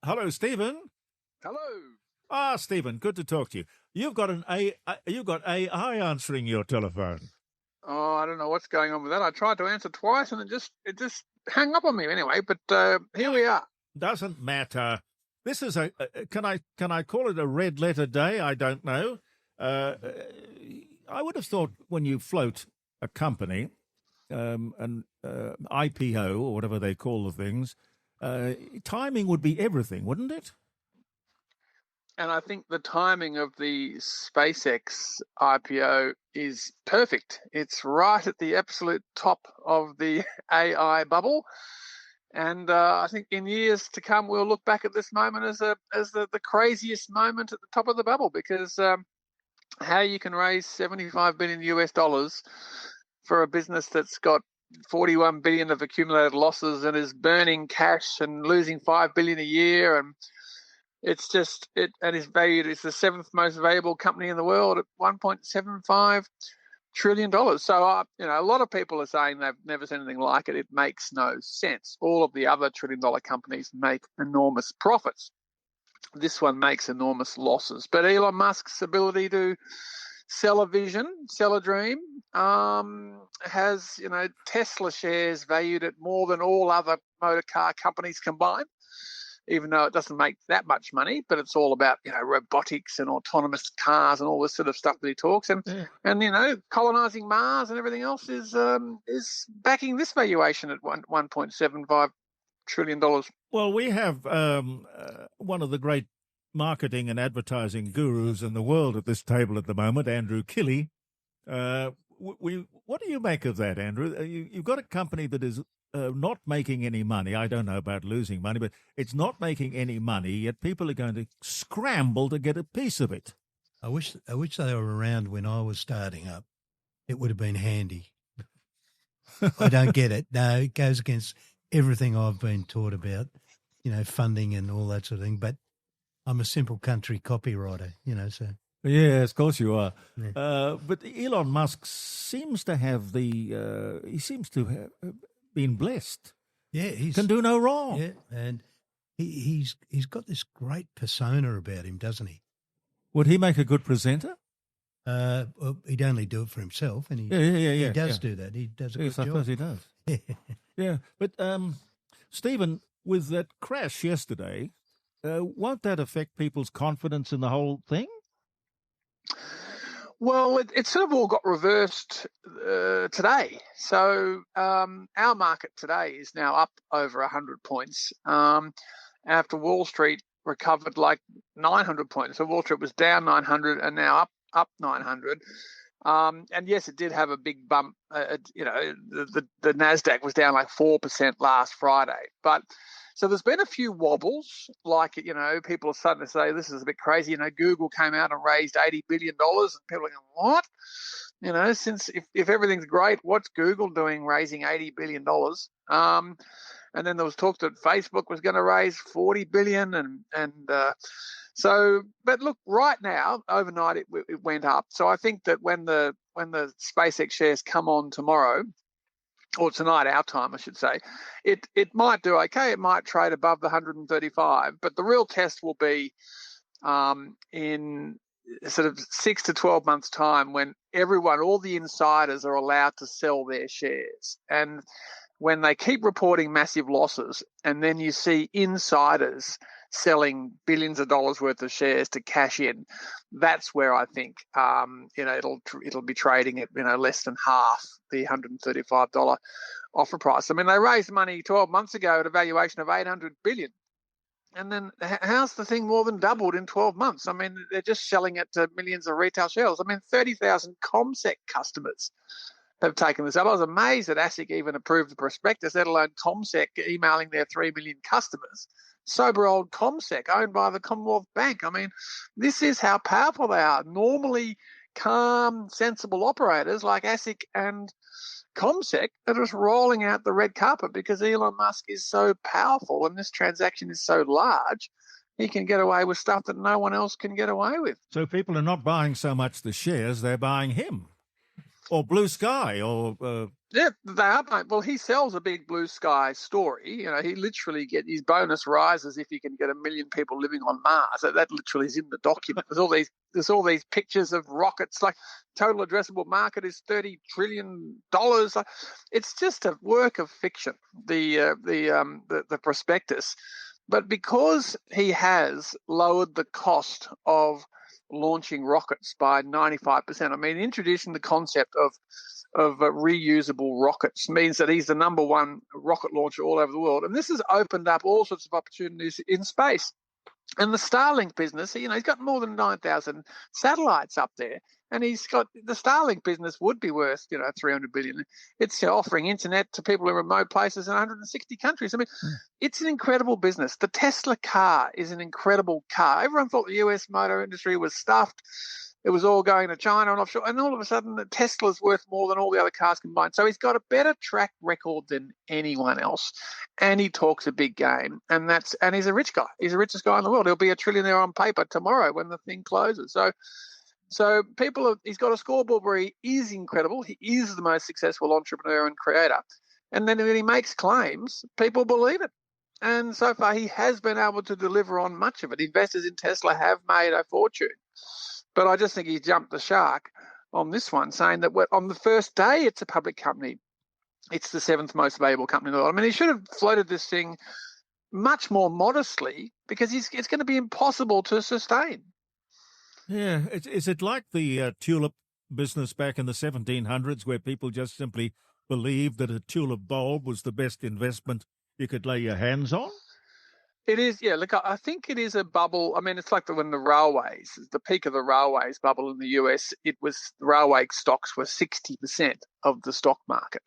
Hello, Stephen. Hello. Stephen, good to talk to you. You've got AI answering your telephone. Oh, I don't know what's going on with that. I tried to answer twice and it just hung up on me anyway. But here we are. Doesn't matter. This is can I call it a red letter day? I don't know. I would have thought when you float a company, an IPO or whatever they call the things, timing would be everything, wouldn't it? And I think the timing of the SpaceX IPO is perfect. It's right at the absolute top of the AI bubble. And I think in years to come, we'll look back at this moment as the craziest moment at the top of the bubble, because how you can raise 75 billion US dollars for a business that's got 41 billion of accumulated losses and is burning cash and losing 5 billion a year, and is valued as the seventh most valuable company in the world at 1.75 trillion dollars. So a lot of people are saying they've never seen anything like it. It makes no sense. All of the other trillion-dollar companies make enormous profits. This one makes enormous losses. But Elon Musk's ability to sell a vision, sell a dream, has Tesla shares valued at more than all other motor car companies combined, even though it doesn't make that much money. But it's all about robotics and autonomous cars and all this sort of stuff that he talks, and colonizing Mars and everything else is backing this valuation at $1.75 trillion. Well, we have one of the great marketing and advertising gurus in the world at this table at the moment, Andrew Killey. What do you make of that, Andrew? You've got a company that is not making any money. I don't know about losing money, but it's not making any money, yet people are going to scramble to get a piece of it. I wish they were around when I was starting up. It would have been handy. I don't get it. No, it goes against everything I've been taught about, funding and all that sort of thing. But I'm a simple country copywriter, so. Yes, of course you are. Yeah. But Elon Musk seems to have he seems to have been blessed. Yeah, he can do no wrong. Yeah, and he's got this great persona about him, doesn't he? Would he make a good presenter? Well, he'd only do it for himself, and he does do that. He does a good job. I suppose he does. Yeah, but Stephen, with that crash yesterday, won't that affect people's confidence in the whole thing? Well, it sort of all got reversed today. So our market today is now up over 100 points after Wall Street recovered like 900 points. So Wall Street was down 900 and now up 900. And yes, it did have a big bump. The NASDAQ was down like 4% last Friday. But so there's been a few wobbles, like, people are starting to say this is a bit crazy. Google came out and raised $80 billion, and people are going, what? Since if everything's great, what's Google doing raising $80 billion? And then there was talk that Facebook was going to raise $40 billion, but look, right now, overnight it went up. So I think that when the SpaceX shares come on tomorrow, or tonight, our time, I should say, it might do okay. It might trade above the 135, but the real test will be in sort of 6 to 12 months' time, when all the insiders are allowed to sell their shares. And when they keep reporting massive losses, and then you see insiders selling billions of dollars worth of shares to cash in, that's where I think it'll be trading at less than half the $135 offer price. I mean, they raised money 12 months ago at a valuation of $800 billion. And then how's the thing more than doubled in 12 months? I mean, they're just selling it to millions of retail shareholders. I mean, 30,000 CommSec customers have taken this up. I was amazed that ASIC even approved the prospectus, let alone CommSec emailing their 3 million customers. Sober old CommSec, owned by the Commonwealth Bank. I mean, this is how powerful they are. Normally calm, sensible operators like ASIC and CommSec are just rolling out the red carpet because Elon Musk is so powerful and this transaction is so large, he can get away with stuff that no one else can get away with. So people are not buying so much the shares, they're buying him. or Blue Sky, or Yeah, they are, mate. Well, he sells a big blue sky story. You know, he literally his bonus rises if he can get 1 million people living on Mars. That literally is in the document. There's all these pictures of rockets. Like, total addressable market is $30 trillion. It's just a work of fiction. The prospectus, but because he has lowered the cost of launching rockets by 95%. I mean, introducing the concept of reusable rockets means that he's the number one rocket launcher all over the world. And this has opened up all sorts of opportunities in space. And the Starlink business, you know, he's got more than 9,000 satellites up there. And he's got the Starlink business would be worth, you know, 300 billion. It's offering internet to people in remote places in 160 countries. I mean, it's an incredible business. The Tesla car is an incredible car. Everyone thought the US motor industry was stuffed. It was all going to China and offshore. And all of a sudden, the Tesla's worth more than all the other cars combined. So he's got a better track record than anyone else. And he talks a big game. And he's a rich guy. He's the richest guy in the world. He'll be a trillionaire on paper tomorrow when the thing closes. So he's got a scoreboard where he is incredible. He is the most successful entrepreneur and creator. And then when he makes claims, people believe it. And so far, he has been able to deliver on much of it. Investors in Tesla have made a fortune. But I just think he jumped the shark on this one, saying that on the first day it's a public company, it's the 7th most valuable company in the world. I mean, he should have floated this thing much more modestly, because it's going to be impossible to sustain. Yeah, is it like the tulip business back in the 1700s, where people just simply believed that a tulip bulb was the best investment you could lay your hands on? It is, yeah. Look, I think it is a bubble. I mean, it's like when the peak of the railways bubble in the US, the railway stocks were 60% of the stock market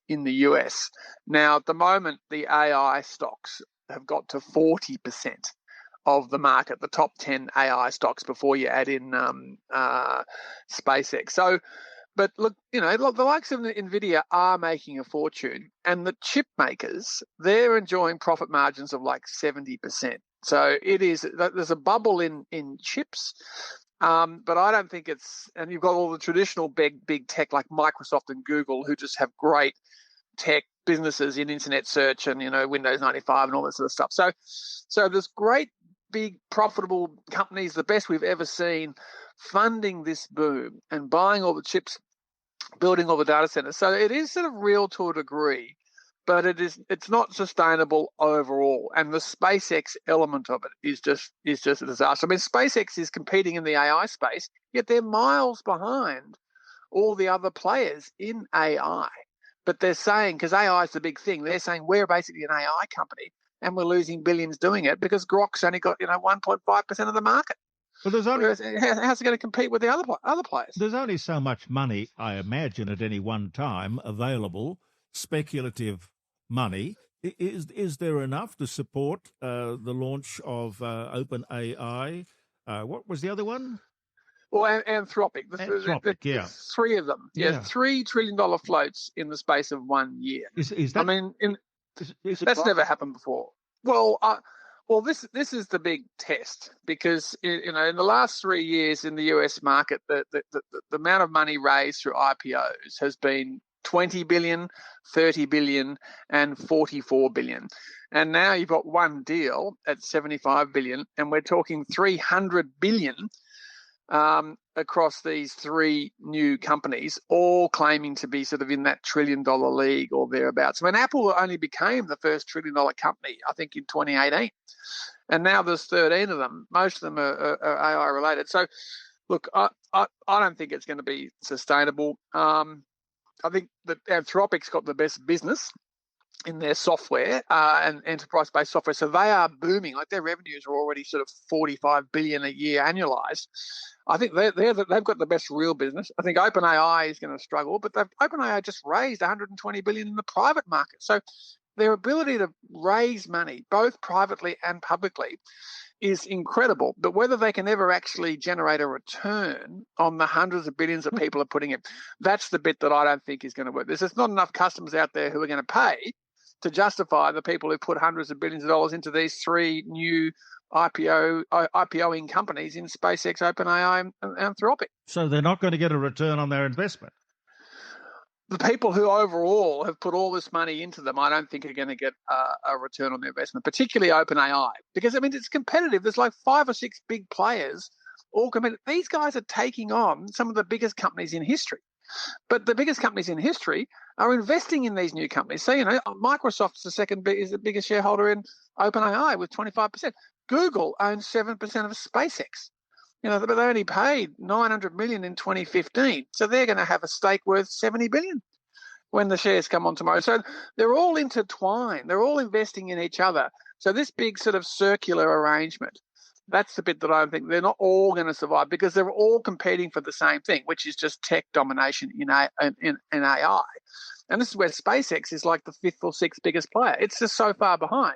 in the US. Now, at the moment, the AI stocks have got to 40% of the market, the top 10 AI stocks before you add in SpaceX. So, but look, you know, the likes of NVIDIA are making a fortune, and the chip makers, they're enjoying profit margins of like 70%. So there's a bubble in chips, but I don't think and you've got all the traditional big tech like Microsoft and Google, who just have great tech businesses in internet search and, you know, Windows 95 and all that sort of stuff. So there's great, big, profitable companies, the best we've ever seen, funding this boom and buying all the chips, building all the data centers. So it is sort of real to a degree, but it's not sustainable overall. And the SpaceX element of it is just a disaster. I mean, SpaceX is competing in the AI space, yet they're miles behind all the other players in AI. But they're saying, because AI is the big thing, they're saying we're basically an AI company and we're losing billions doing it because Grok's only got 1.5% of the market. Well, how's it going to compete with the other players? There's only so much money, I imagine, at any one time available, speculative money. Is there enough to support the launch of OpenAI? What was the other one? Well, Anthropic. Yeah. Three of them. Yeah, $3 trillion floats in the space of 1 year. Is that? I mean, that's never happened before. Well, this is the big test, because in the last 3 years in the US market, the amount of money raised through IPOs has been 20 billion, 30 billion, and 44 billion. And now you've got one deal at 75 billion, and we're talking 300 billion across these three new companies, all claiming to be sort of in that $1 trillion league or thereabouts. I mean, Apple only became the first $1 trillion company, I think, in 2018. And now there's 13 of them. Most of them are AI related. So, look, I don't think it's going to be sustainable. I think that Anthropic's got the best business in their software and enterprise-based software. So they are booming. Like, their revenues are already sort of 45 billion a year annualized. I think they've got the best real business. I think OpenAI is going to struggle, but OpenAI just raised 120 billion in the private market. So their ability to raise money, both privately and publicly, is incredible. But whether they can ever actually generate a return on the hundreds of billions that people are putting in, that's the bit that I don't think is going to work. There's just not enough customers out there who are going to pay to justify the people who put hundreds of billions of dollars into these three new IPOing companies in SpaceX, OpenAI, and Anthropic. So they're not going to get a return on their investment? the people who overall have put all this money into them, I don't think are going to get a return on their investment, particularly OpenAI, because I mean it's competitive. There's like 5 or 6 big players all competitive. These guys are taking on some of the biggest companies in history. But the biggest companies in history are investing in these new companies. So, Microsoft's is the biggest shareholder in OpenAI with 25%. Google owns 7% of SpaceX. But they only paid $900 million in 2015. So they're going to have a stake worth $70 billion when the shares come on tomorrow. So they're all intertwined. They're all investing in each other. So this big sort of circular arrangement, that's the bit that I think they're not all going to survive because they're all competing for the same thing, which is just tech domination in AI. And this is where SpaceX is like the 5th or 6th biggest player. It's just so far behind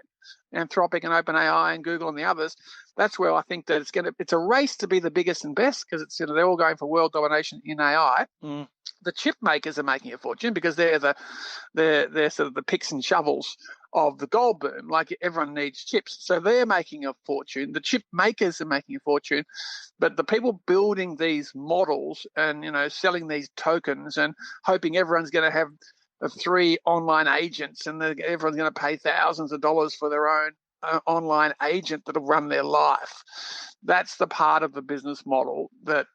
Anthropic and OpenAI and Google and the others. That's where I think that it's a race to be the biggest and best because it's they're all going for world domination in AI. The chip makers are making a fortune because they're sort of the picks and shovels of the gold boom. Like everyone needs chips, so they're making a fortune. The chip makers are making a fortune, but the people building these models and selling these tokens and hoping everyone's going to have 3 online agents and everyone's going to pay thousands of dollars for their own online agent that'll run their life. That's the part of the business model that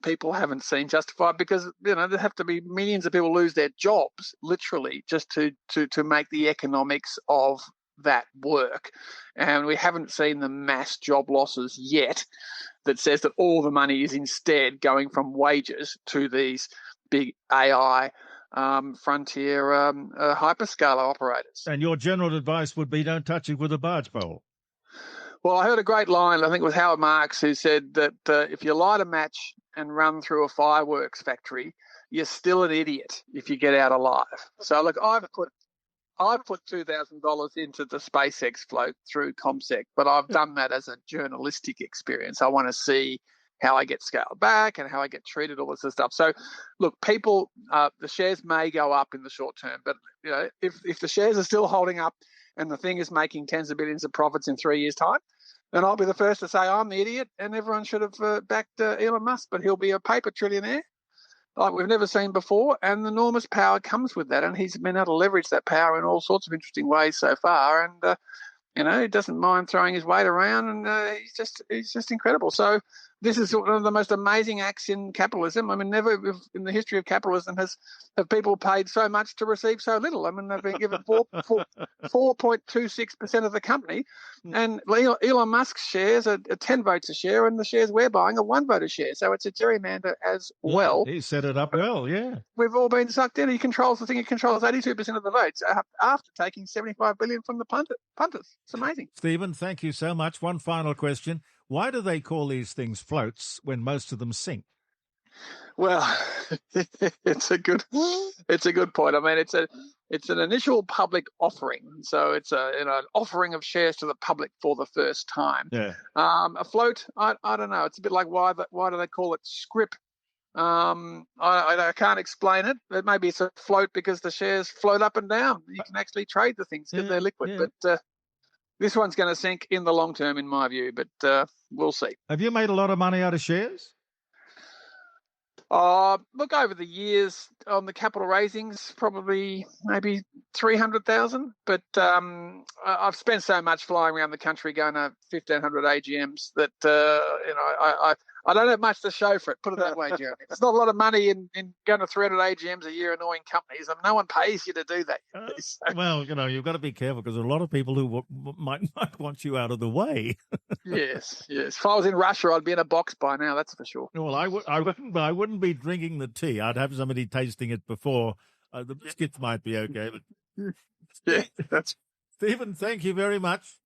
people haven't seen justified because there have to be millions of people lose their jobs literally just to make the economics of that work. And we haven't seen the mass job losses yet that says that all the money is instead going from wages to these big AI frontier hyperscaler operators. And your general advice would be don't touch it with a barge pole. Well, I heard a great line, I think it was Howard Marks, who said that if you light a match and run through a fireworks factory, you're still an idiot if you get out alive. So, look, I've put $2,000 into the SpaceX float through ComSec, but I've done that as a journalistic experience. I want to see how I get scaled back and how I get treated, all this sort of stuff. So, look, people, the shares may go up in the short term, but if the shares are still holding up and the thing is making tens of billions of profits in 3 years' time, then I'll be the first to say I'm the idiot and everyone should have backed Elon Musk, but he'll be a paper trillionaire like we've never seen before, and enormous power comes with that, and he's been able to leverage that power in all sorts of interesting ways so far, and he doesn't mind throwing his weight around, and he's just incredible. So this is one of the most amazing acts in capitalism. I mean, never in the history of capitalism have people paid so much to receive so little. I mean, they've been given 4.26% of the company, and Elon Musk's shares are 10 votes a share, and the shares we're buying are 1 vote a share. So it's a gerrymander as well. He set it up well, yeah. We've all been sucked in. He controls the thing. He controls 82% of the votes after taking $75 billion from the punters. It's amazing. Stephen, thank you so much. One final question. Why do they call these things floats when most of them sink? Well, it's a good point. I mean, it's an initial public offering, so it's an offering of shares to the public for the first time. Yeah. A float, I don't know. It's a bit like why do they call it scrip? I can't explain it. Maybe it's a float because the shares float up and down. You can actually trade the things because they're liquid, but. This one's going to sink in the long term, in my view, but we'll see. Have you made a lot of money out of shares? Look, over the years on the capital raisings, probably maybe 300,000. But I've spent so much flying around the country going to 1,500 AGMs that I don't have much to show for it. Put it that way, Jeremy. There's not a lot of money in going to 300 AGMs a year, annoying companies. I mean, no one pays you to do that. Well, you've got to be careful because there are a lot of people who might want you out of the way. Yes. If I was in Russia, I'd be in a box by now. That's for sure. Well, I wouldn't be drinking the tea. I'd have somebody tasting it before. The biscuits might be okay, but yeah, that's. Stephen, thank you very much.